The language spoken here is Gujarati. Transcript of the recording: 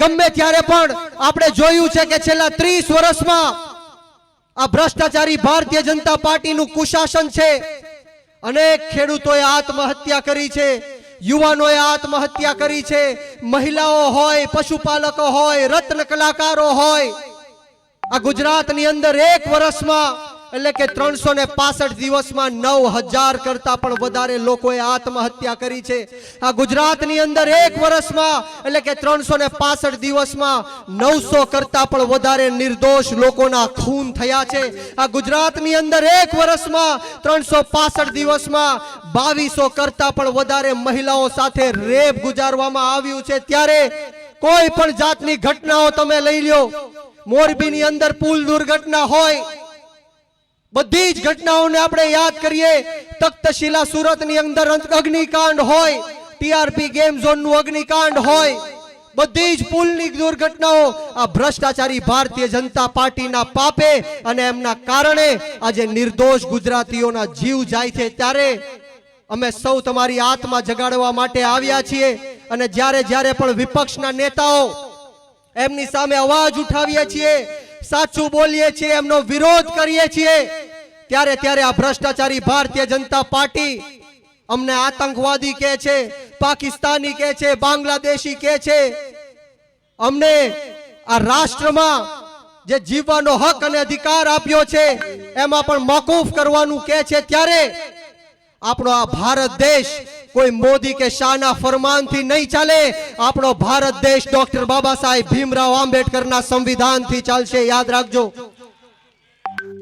ગમે ત્યારે પણ આપણે જોયું છે કે છેલ્લા 30 વર્ષમાં આ ભ્રષ્ટાચારી ભારતીય જનતા પાર્ટીનું કુશાસન છે. અનેક ખેડૂતોએ આત્મહત્યા કરી છે, યુવાનોએ આત્મહત્યા કરી છે, મહિલાઓ હોય, પશુપાલકો હોય, રત્ન કલાકારો હોય. આ ગુજરાતની અંદર એક વર્ષમાં એટલે કે 365 દિવસમાં 9000 કરતા પણ વધારે લોકોએ આત્મહત્યા કરી છે. આ ગુજરાતની અંદર એક વર્ષમાં એટલે કે 365 દિવસમાં 900 કરતા પણ વધારે નિર્દોષ લોકોના ખૂન થયા છે. આ ગુજરાતની અંદર એક વર્ષમાં 365 દિવસમાં 2200 કરતા પણ વધારે મહિલાઓ સાથે રેપ ગુજારવામાં આવ્યું છે. ત્યારે કોઈ પણ જાતની ઘટનાઓ તમે લઈ લ્યો, મોરબીની અંદર પુલ દુર્ઘટના હોય, બધી જ ઘટનાઓને આપણે યાદ કરીએ. તખ્તશિલા સુરતની અંદર અગ્નિકાંડ હોય, ટીઆરપી ગેમ ઝોનનું અગ્નિકાંડ હોય, બધી જ પુલની દુર્ઘટનાઓ આ ભ્રષ્ટાચારી ભારતીય જનતા પાર્ટીના પાપે અને એમના કારણે આજે નિર્દોષ ગુજરાતીઓના જીવ જાય છે. ત્યારે અમે સૌ તમારી આત્મા જગાડવા માટે આવ્યા છીએ અને જ્યારે જ્યારે પણ વિપક્ષના નેતાઓ એમની સામે અવાજ ઉઠાવીએ છીએ, સાચું બોલીએ છીએ, એમનો વિરોધ કરીએ છીએ, ત્યારે ત્યારે આ ભ્રષ્ટાચારી ભારતીય જનતા પાર્ટી અમને આતંકવાદી કહે છે, પાકિસ્તાની કહે છે, બાંગ્લાદેશી કહે છે. અમને આ રાષ્ટ્રમાં જે જીવવાનો હક અને અધિકાર આપ્યો છે એમાં પણ મોકૂફ કરવાનું કહે છે. ત્યારે આપણો આ ભારત દેશ કોઈ મોદી કે શાહના ફરમાનથી નહીં ચાલે. આપણો ભારત દેશ ડોક્ટર બાબા સાહેબ ભીમરાવ આંબેડકરના સંવિધાનથી ચાલશે. યાદ રાખજો.